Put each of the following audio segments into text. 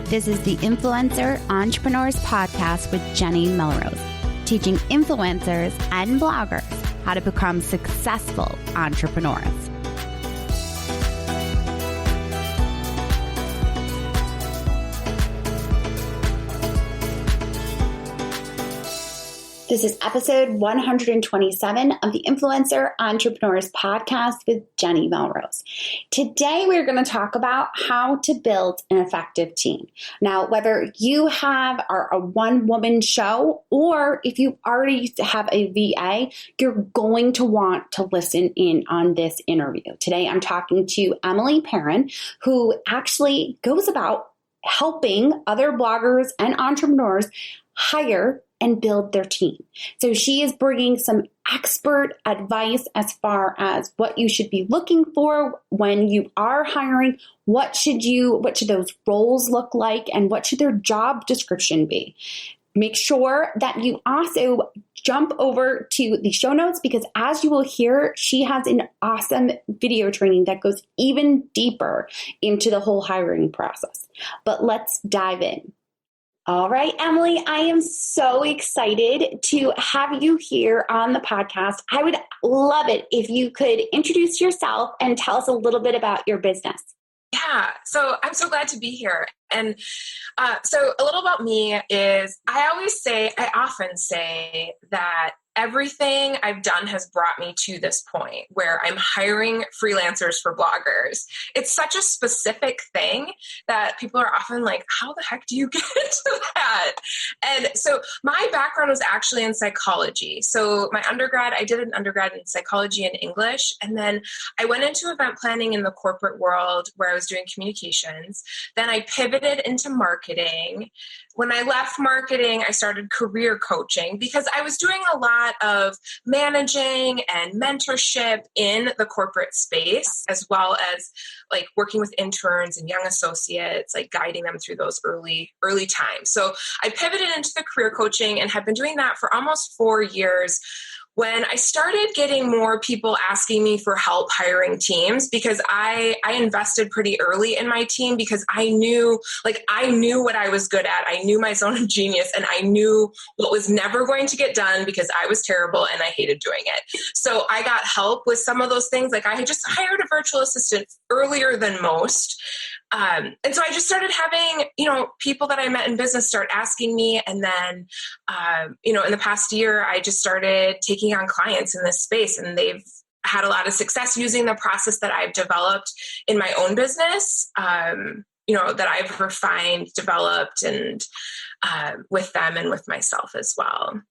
This is the Influencer Entrepreneurs Podcast with Jenny Melrose, teaching influencers and bloggers how to become successful entrepreneurs. This is episode 127 of the Influencer Entrepreneurs Podcast with Jenny Melrose. Today, we're going to talk about how to build an effective team. Now, whether you are a one-woman show or if you already have a VA, you're going to want to listen in on this interview. Today, I'm talking to Emily Perron, who actually goes about helping other bloggers and entrepreneurs hire and build their team. So she is bringing some expert advice as far as what you should be looking for when you are hiring. What should those roles look like, and what should their job description be? Make sure that you also jump over to the show notes, because as you will hear, she has an awesome video training that goes even deeper into the whole hiring process. But let's dive in. All right, Emily, I am so excited to have you here on the podcast. I would love it if you could introduce yourself and tell us a little bit about your business. Yeah, so I'm so glad to be here. And so a little about me is I often say that everything I've done has brought me to this point where I'm hiring freelancers for bloggers. It's such a specific thing that people are often like, how the heck do you get into that? And so my background was actually in psychology. So I did an undergrad in psychology and English. And then I went into event planning in the corporate world where I was doing communications. Then I pivoted into marketing. When I left marketing, I started career coaching because I was doing a lot of managing and mentorship in the corporate space, as well as like working with interns and young associates, like guiding them through those early times. So I pivoted into the career coaching and have been doing that for almost 4 years. When I started getting more people asking me for help hiring teams, because I invested pretty early in my team because I knew what I was good at. I knew my zone of genius, and I knew what was never going to get done because I was terrible and I hated doing it. So I got help with some of those things. Like I had just hired a virtual assistant earlier than most. And so I just started having, people that I met in business start asking me. And then, in the past year, I just started taking on clients in this space, and they've had a lot of success using the process that I've developed in my own business, that I've refined, developed, and with them and with myself as well.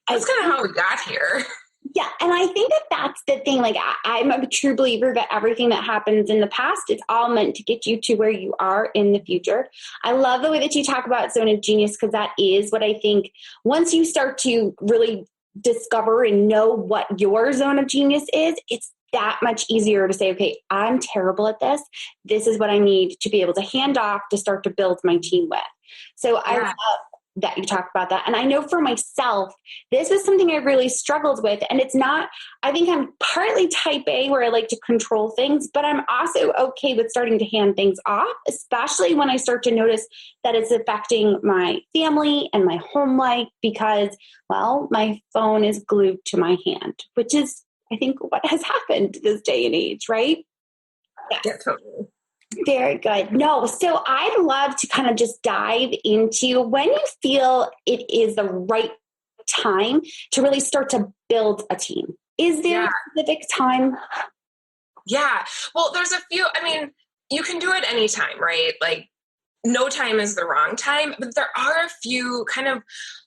That's kind of how we got here. Yeah. And I think that's the thing. Like, I'm a true believer that everything that happens in the past, it's all meant to get you to where you are in the future. I love the way that you talk about zone of genius, because that is what I think once you start to really discover and know what your zone of genius is, it's that much easier to say, okay, I'm terrible at this. This is what I need to be able to hand off to start to build my team with. So I love that you talk about that. And I know for myself, this was something I really struggled with. And it's not, I think I'm partly type A where I like to control things, but I'm also okay with starting to hand things off, especially when I start to notice that it's affecting my family and my home life because, well, my phone is glued to my hand, which is, I think, what has happened this day and age, right? Yeah, totally. Very good. No, so I'd love to kind of just dive into when you feel it is the right time to really start to build a team. Is there a specific time? Yeah. Well, there's a few, you can do it anytime, right? Like no time is the wrong time, but there are a few kind of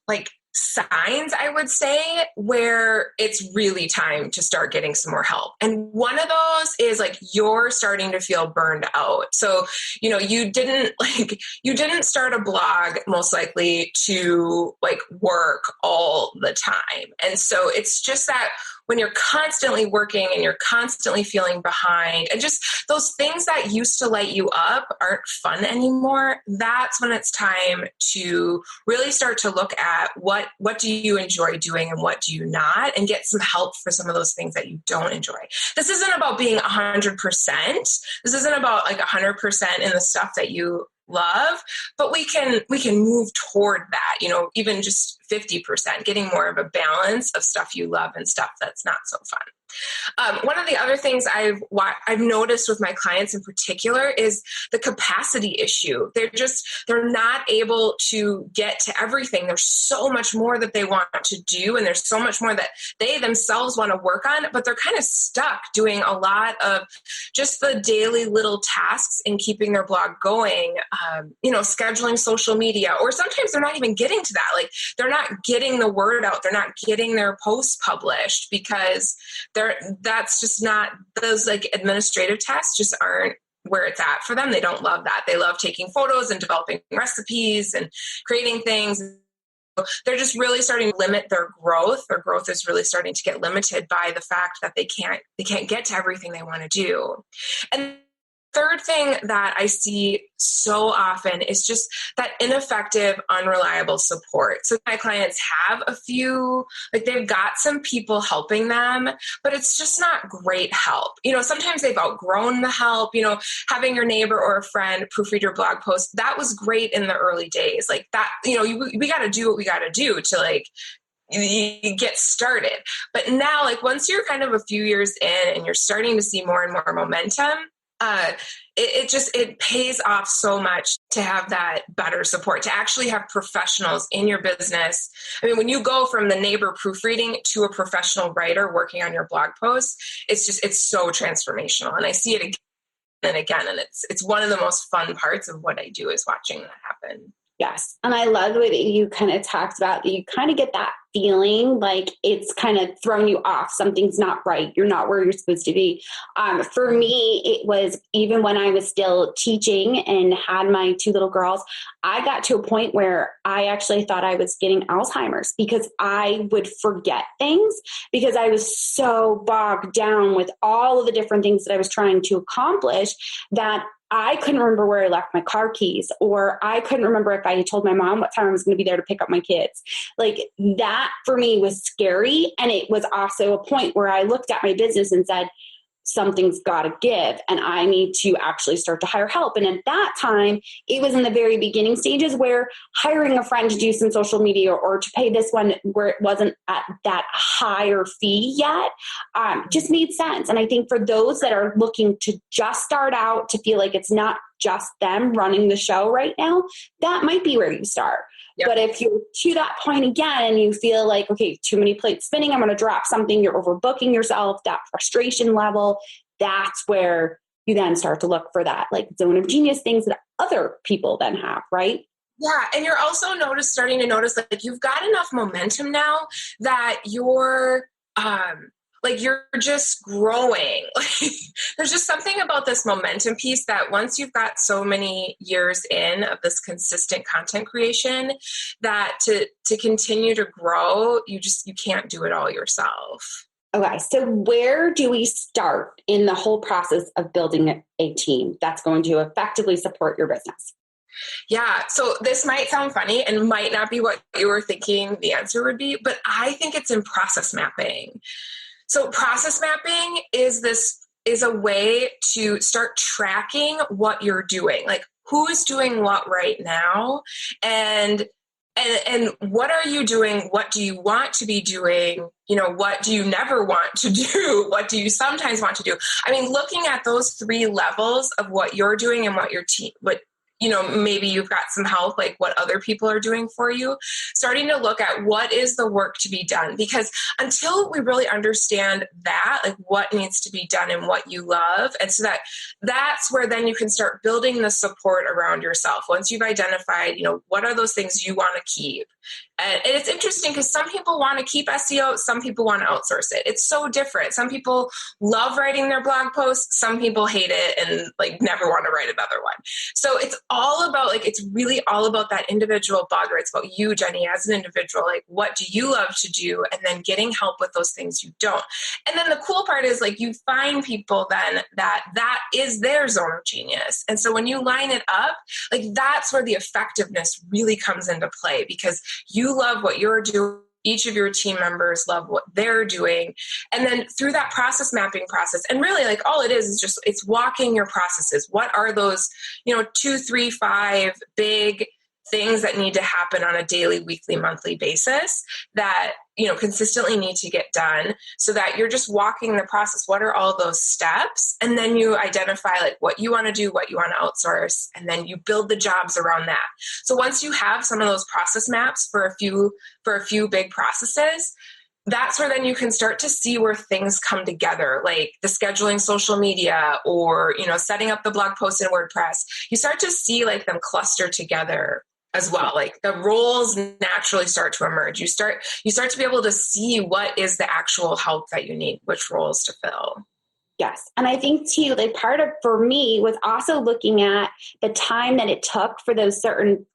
like signs, I would say, where it's really time to start getting some more help. And one of those is like you're starting to feel burned out. So, you didn't start a blog most likely to like work all the time. And so it's just that when you're constantly working and you're constantly feeling behind and just those things that used to light you up aren't fun anymore, that's when it's time to really start to look at what do you enjoy doing and what do you not, and get some help for some of those things that you don't enjoy. This isn't about being 100%. This isn't about like 100% in the stuff that you love, but we can move toward that, even just 50%, getting more of a balance of stuff you love and stuff that's not so fun. One of the other things I've noticed with my clients in particular is the capacity issue. They're not able to get to everything. There's so much more that they want to do, and there's so much more that they themselves want to work on, but they're kind of stuck doing a lot of just the daily little tasks in keeping their blog going, scheduling social media, or sometimes they're not even getting to that. Like, they're not getting the word out. They're not getting their posts published because that's just not, those like administrative tasks just aren't where it's at for them. They don't love that. They love taking photos and developing recipes and creating things. They're just really starting to limit their growth. Their growth is really starting to get limited by the fact that they can't get to everything they want to do. And third thing that I see so often is just that ineffective, unreliable support. So my clients have a few, like they've got some people helping them, but it's just not great help. Sometimes they've outgrown the help, having your neighbor or a friend proofread your blog post. That was great in the early days. Like that, we got to do what we got to do to like, you get started. But now, like once you're kind of a few years in and you're starting to see more and more momentum, it pays off so much to have that better support, to actually have professionals in your business. I mean, when you go from the neighbor proofreading to a professional writer working on your blog posts, it's so transformational. And I see it again and again. And it's one of the most fun parts of what I do is watching that happen. Yes. And I love the way that you kind of talked about that you kind of get that feeling like it's kind of thrown you off. Something's not right. You're not where you're supposed to be. For me, it was even when I was still teaching and had my two little girls, I got to a point where I actually thought I was getting Alzheimer's because I would forget things because I was so bogged down with all of the different things that I was trying to accomplish that I couldn't remember where I left my car keys, or I couldn't remember if I had told my mom what time I was going to be there to pick up my kids. Like that for me was scary. And it was also a point where I looked at my business and said, something's got to give and I need to actually start to hire help. And at that time, it was in the very beginning stages where hiring a friend to do some social media or to pay this one where it wasn't at that higher fee yet, just made sense. And I think for those that are looking to just start out to feel like it's not just them running the show right now, that might be where you start. Yep. But if you're to that point again and you feel like, okay, too many plates spinning, I'm going to drop something, you're overbooking yourself, that frustration level, that's where you then start to look for that like zone of genius things that other people then have, right? Yeah. And you're also starting to notice like you've got enough momentum now that you're just growing. There's just something about this momentum piece that once you've got so many years in of this consistent content creation, that to continue to grow, you can't do it all yourself. Okay. So where do we start in the whole process of building a team that's going to effectively support your business? Yeah. So this might sound funny and might not be what you were thinking the answer would be, but I think it's in process mapping. So process mapping is a way to start tracking what you're doing, like who is doing what right now, and what are you doing? What do you want to be doing? What do you never want to do? What do you sometimes want to do? I mean, looking at those three levels of what you're doing and what your team, maybe you've got some help, like what other people are doing for you, starting to look at what is the work to be done. Because until we really understand that, like what needs to be done and what you love, and so that's where then you can start building the support around yourself. Once you've identified, what are those things you want to keep? And it's interesting because some people want to keep SEO, some people want to outsource it. It's so different. Some people love writing their blog posts, some people hate it and like never want to write another one. So it's all about like, it's really all about that individual blogger. It's about you, Jenny, as an individual. Like, what do you love to do? And then getting help with those things you don't. And then the cool part is like, you find people then that is their zone of genius. And so when you line it up, like that's where the effectiveness really comes into play, because you love what you're doing. Each of your team members love what they're doing. And then through that process mapping process, and really like all it is just, it's walking your processes. What are those, 2, 3, 5 big things that need to happen on a daily, weekly, monthly basis that, consistently need to get done, so that you're just walking the process. What are all those steps? And then you identify like what you want to do, what you want to outsource, and then you build the jobs around that. So once you have some of those process maps for a few big processes, that's where then you can start to see where things come together, like the scheduling social media or, setting up the blog post in WordPress. You start to see like them cluster together as well. Like the roles naturally start to emerge. You start to be able to see what is the actual help that you need, which roles to fill. Yes. And I think too, like part of, for me, was also looking at the time that it took for those certain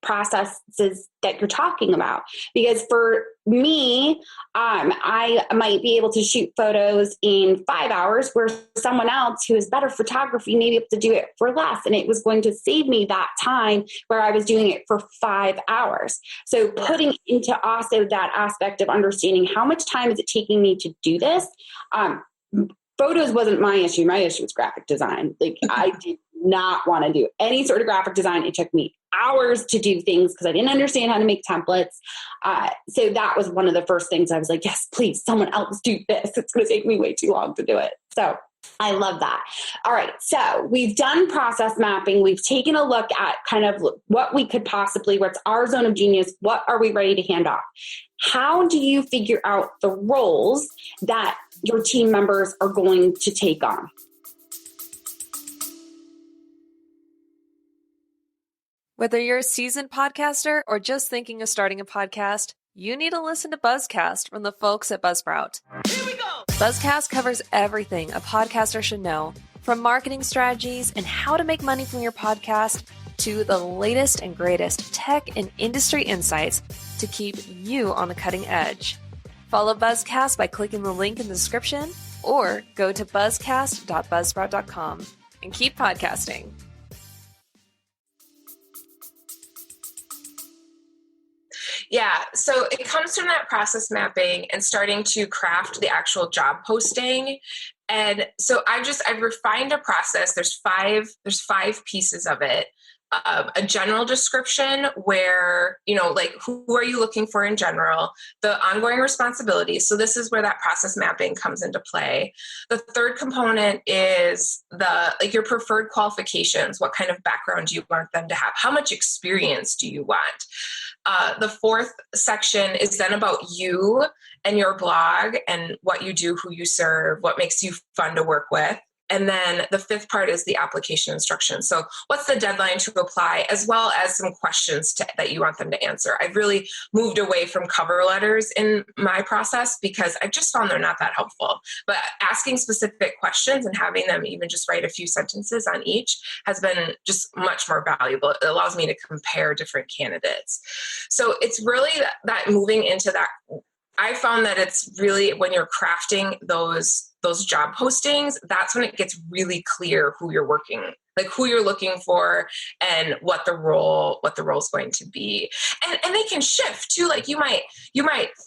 processes that you're talking about. Because for me, I might be able to shoot photos in 5 hours, where someone else who is better photography may be able to do it for less. And it was going to save me that time where I was doing it for 5 hours. So putting into also that aspect of understanding how much time is it taking me to do this. Photos wasn't my issue. My issue was graphic design. Like I did not want to do any sort of graphic design. It took me hours to do things because I didn't understand how to make templates. So that was one of the first things I was like, yes, please, someone else do this. It's going to take me way too long to do it. So I love that. All right. So we've done process mapping. We've taken a look at kind of what we could possibly, what's our zone of genius? What are we ready to hand off? How do you figure out the roles that your team members are going to take on? Whether you're a seasoned podcaster or just thinking of starting a podcast, you need to listen to Buzzcast from the folks at Buzzsprout. Here we go! Buzzcast covers everything a podcaster should know, from marketing strategies and how to make money from your podcast to the latest and greatest tech and industry insights to keep you on the cutting edge. Follow Buzzcast by clicking the link in the description or go to buzzcast.buzzsprout.com and keep podcasting. Yeah, so it comes from that process mapping and starting to craft the actual job posting. And so I've refined a process. There's five pieces of it. A general description where, like who are you looking for in general, the ongoing responsibilities. So this is where that process mapping comes into play. The third component is your preferred qualifications. What kind of background do you want them to have? How much experience do you want? The fourth section is then about you and your blog and what you do, who you serve, what makes you fun to work with. And then the fifth part is the application instructions. So what's the deadline to apply, as well as some questions that you want them to answer. I've really moved away from cover letters in my process because I've just found they're not that helpful. But asking specific questions and having them even just write a few sentences on each has been just much more valuable. It allows me to compare different candidates. So it's really that moving into that. I found that it's really when you're crafting those job postings, that's when it gets really clear who you're who you're looking for and what the role is going to be. And they can shift too. Like you might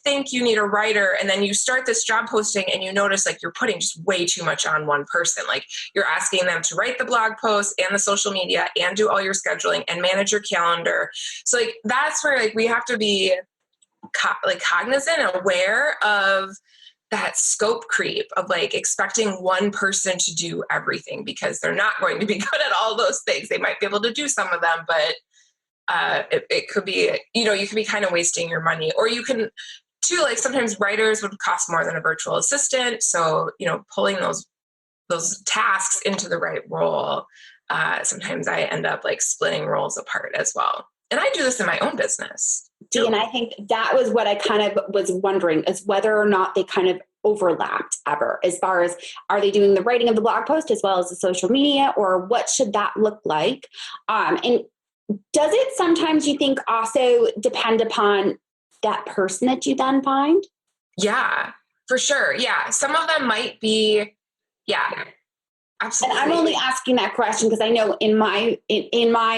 think you need a writer, and then you start this job posting and you notice like you're putting just way too much on one person. Like you're asking them to write the blog post and the social media and do all your scheduling and manage your calendar. So like that's where like we have to be cognizant and aware of that scope creep of like expecting one person to do everything, because they're not going to be good at all those things. They might be able to do some of them, but it could be, you could be kind of wasting your money. Or you can too, like sometimes writers would cost more than a virtual assistant. So, pulling those tasks into the right role, sometimes I end up like splitting roles apart as well. And I do this in my own business. See, and I think that was what I kind of was wondering, is whether or not they kind of overlapped ever, as far as, are they doing the writing of the blog post as well as the social media, or what should that look like? And does it sometimes, you think, also depend upon that person that you then find? Yeah, for sure. Yeah. Some of them might be, yeah, absolutely. And I'm only asking that question because I know in my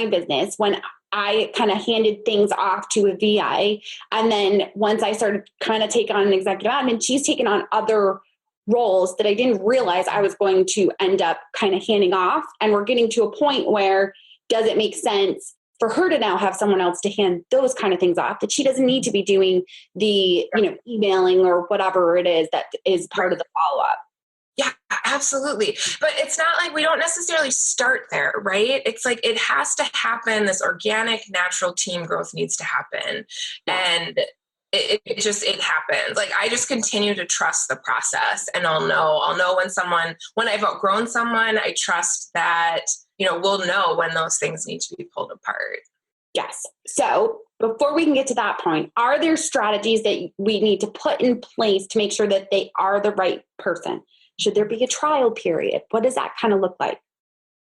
business, when I kind of handed things off to a VA, and then once I started kind of take on an executive admin, she's taken on other roles that I didn't realize I was going to end up kind of handing off. And we're getting to a point where, does it make sense for her to now have someone else to hand those kind of things off, that she doesn't need to be doing the, emailing or whatever it is that is part of the follow-up? Yeah, absolutely. But it's not like we don't necessarily start there, right? It's like it has to happen. This organic, natural team growth needs to happen. And it happens. Like, I just continue to trust the process, and I'll know when I've outgrown someone. I trust that, we'll know when those things need to be pulled apart. Yes. So before we can get to that point, are there strategies that we need to put in place to make sure that they are the right person? Should there be a trial period? What does that kind of look like?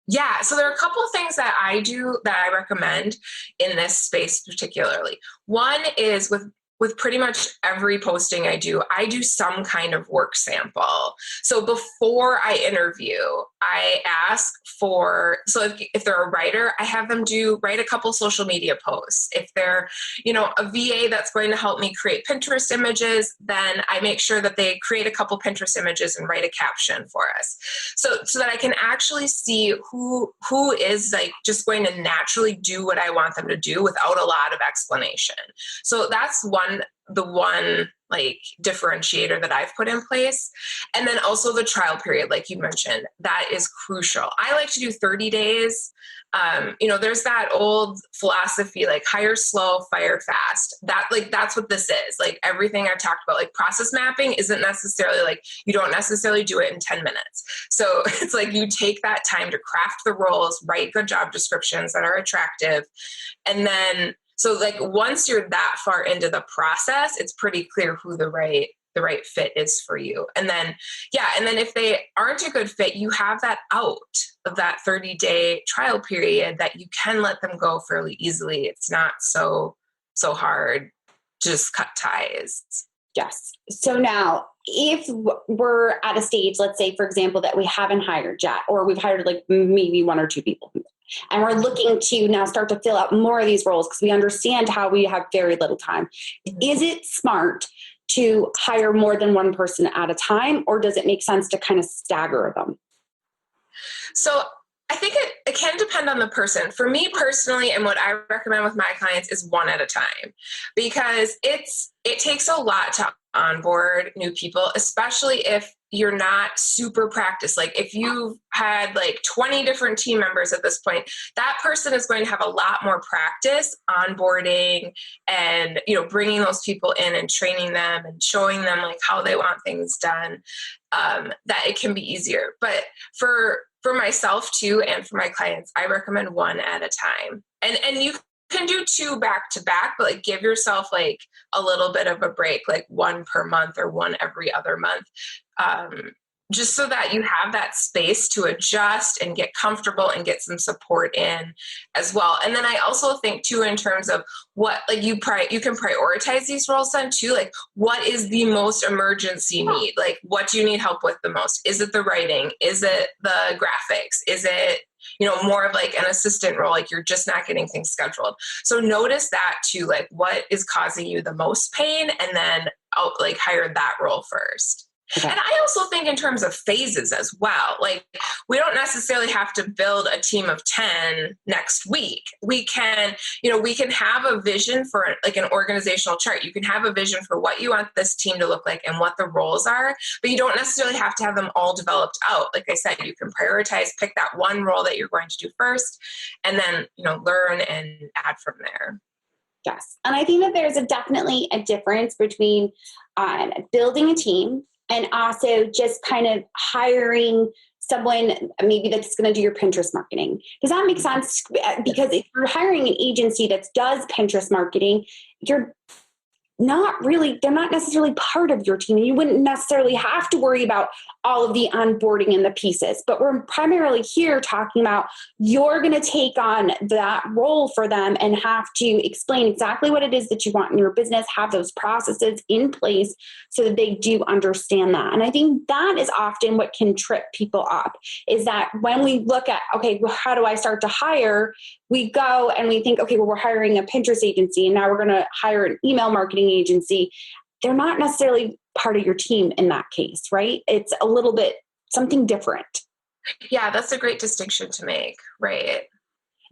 Yeah. So there are a couple of things that I do that I recommend in this space particularly. One is with pretty much every posting I do some kind of work sample. So before I interview, I ask so if they're a writer, I have them write a couple social media posts. If they're, a VA that's going to help me create Pinterest images, then I make sure that they create a couple Pinterest images and write a caption for us. So that I can actually see who is like just going to naturally do what I want them to do without a lot of explanation. So that's the one like differentiator that I've put in place. And then also the trial period, like you mentioned, that is crucial. I like to do 30 days. There's that old philosophy, like hire slow, fire fast. That's what this is. Like everything I've talked about, like process mapping isn't necessarily like, you don't necessarily do it in 10 minutes. So it's like you take that time to craft the roles, write good job descriptions that are attractive. And then so like once you're that far into the process, it's pretty clear who the right fit is for you. And then if they aren't a good fit, you have that out of that 30-day trial period that you can let them go fairly easily. It's not so hard to just cut ties. Yes. So now if we're at a stage, let's say, for example, that we haven't hired yet, or we've hired like maybe one or two people, and we're looking to now start to fill out more of these roles because we understand how we have very little time. Is it smart to hire more than one person at a time, or does it make sense to kind of stagger them? So I think it can depend on the person. For me personally, and what I recommend with my clients is one at a time, because it takes a lot to onboard new people, especially if you're not super practiced. Like if you've had like 20 different team members at this point, that person is going to have a lot more practice onboarding and, bringing those people in and training them and showing them like how they want things done, that it can be easier. But for myself too, and for my clients, I recommend one at a time. And you can do two back to back, but like give yourself like a little bit of a break, like one per month or one every other month, just so that you have that space to adjust and get comfortable and get some support in as well. And then I also think too, in terms of what, like you can prioritize these roles then too, like what is the most emergency need? Like what do you need help with the most? Is it the writing? Is it the graphics? Is it, more of like an assistant role, like you're just not getting things scheduled. So notice that too, like what is causing you the most pain, and then like hire that role first. Okay. And I also think in terms of phases as well, like we don't necessarily have to build a team of 10 next week. We can have a vision for like an organizational chart. You can have a vision for what you want this team to look like and what the roles are, but you don't necessarily have to have them all developed out. Like I said, you can prioritize, pick that one role that you're going to do first, and then, learn and add from there. Yes. And I think that there's definitely a difference between building a team and also just kind of hiring someone maybe that's going to do your Pinterest marketing. Does that make sense? Because if you're hiring an agency that does Pinterest marketing, they're not necessarily part of your team. You wouldn't necessarily have to worry about all of the onboarding and the pieces, but we're primarily here talking about you're going to take on that role for them and have to explain exactly what it is that you want in your business, have those processes in place so that they do understand that. And I think that is often what can trip people up, is that when we look at, okay, well, how do I start to hire? We go and we think, okay, well, we're hiring a Pinterest agency and now we're going to hire an email marketing agency. They're not necessarily part of your team in that case, right? It's a little bit something different. Yeah, that's a great distinction to make, right?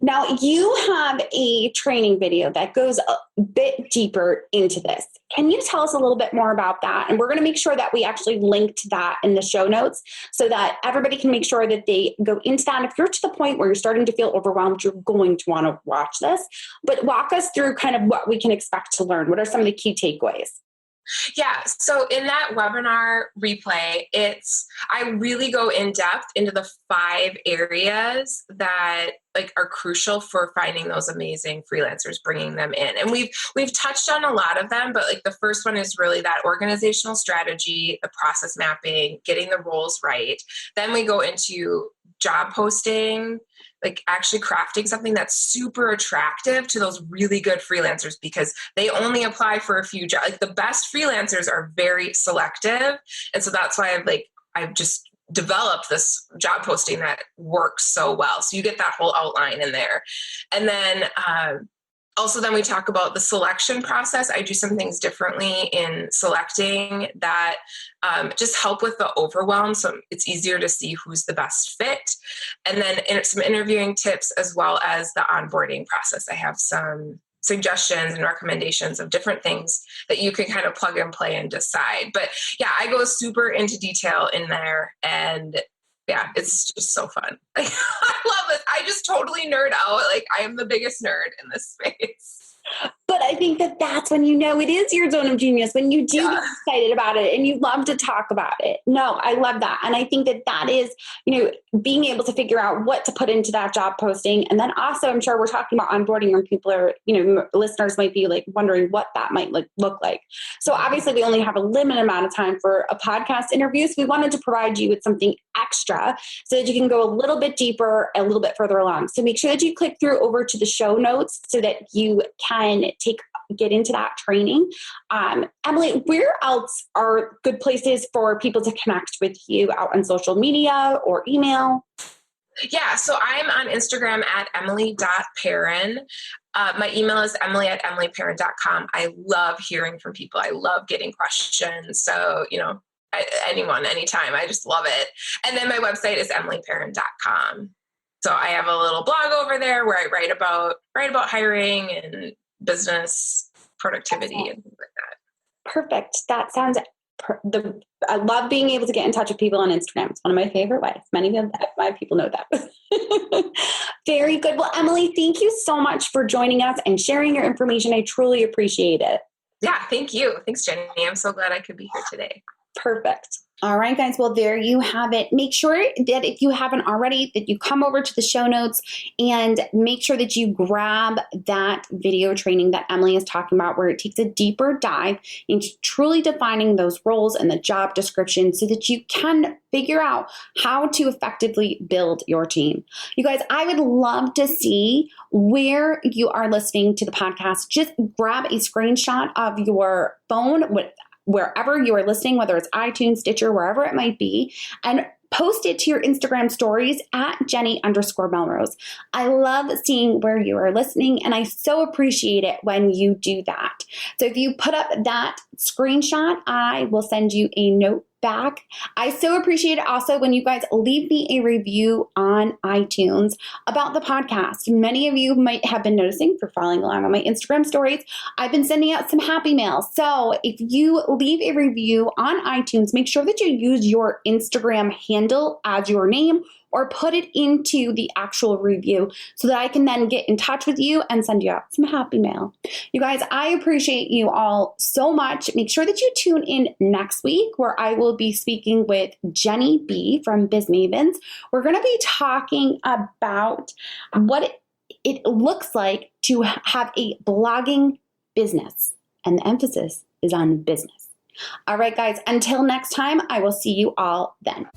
Now, you have a training video that goes a bit deeper into this. Can you tell us a little bit more about that? And we're going to make sure that we actually link to that in the show notes so that everybody can make sure that they go into that. If you're to the point where you're starting to feel overwhelmed, you're going to want to watch this. But walk us through kind of what we can expect to learn. What are some of the key takeaways? Yeah. So in that webinar replay, I really go in depth into the 5 areas that are crucial for finding those amazing freelancers, bringing them in. And we've touched on a lot of them, but the first one is really that organizational strategy, the process mapping, getting the roles right. Then we go into job posting, actually crafting something that's super attractive to those really good freelancers, because they only apply for a few jobs. The best freelancers are very selective. And so that's why I've just developed this job posting that works so well. So you get that whole outline in there. And then, then we talk about the selection process. I do some things differently in selecting that just help with the overwhelm. So it's easier to see who's the best fit. And then some interviewing tips as well as the onboarding process. I have some suggestions and recommendations of different things that you can kind of plug and play and decide. But yeah, I go super into detail in there, and yeah, it's just so fun. I love it. I just totally nerd out. I am the biggest nerd in this space. But I think that that's when it is your zone of genius, when you do get excited about it and you love to talk about it. No, I love that. And I think that is, being able to figure out what to put into that job posting. And then also, I'm sure we're talking about onboarding when people are, listeners might be wondering what that might look like. So obviously we only have a limited amount of time for a podcast interview. So we wanted to provide you with something extra so that you can go a little bit deeper, a little bit further along. So make sure that you click through over to the show notes so that you can get into that training. Emily, where else are good places for people to connect with you out on social media or email? Yeah, so I'm on Instagram at emily.perron. My email is emily@emilyperron.com. I love hearing from people. I love getting questions. So, anyone, anytime. I just love it. And then my website is emilyperron.com. So I have a little blog over there where I write about hiring and business productivity and things like that. Perfect. That sounds I love being able to get in touch with people on Instagram. It's one of my favorite ways. Many of my people know that. Very good. Well, Emily, thank you so much for joining us and sharing your information. I truly appreciate it. Yeah, thank you. Thanks, Jenny. I'm so glad I could be here today. Perfect. All right, guys. Well, there you have it. Make sure that if you haven't already, that you come over to the show notes and make sure that you grab that video training that Emily is talking about, where it takes a deeper dive into truly defining those roles and the job description so that you can figure out how to effectively build your team. You guys, I would love to see where you are listening to the podcast. Just grab a screenshot of your phone with wherever you are listening, whether it's iTunes, Stitcher, wherever it might be, and post it to your Instagram stories at Jenny_Melrose. I love seeing where you are listening, and I so appreciate it when you do that. So if you put up that screenshot, I will send you a note back. I so appreciate it also when you guys leave me a review on iTunes about the podcast. Many of you might have been noticing for following along on my Instagram stories, I've been sending out some happy mails. So if you leave a review on iTunes, make sure that you use your Instagram handle as your name or put it into the actual review so that I can then get in touch with you and send you out some happy mail. You guys, I appreciate you all so much. Make sure that you tune in next week where I will be speaking with Jenny B from Biz Mavens. We're going to be talking about what it looks like to have a blogging business, and the emphasis is on business. All right, guys, until next time, I will see you all then.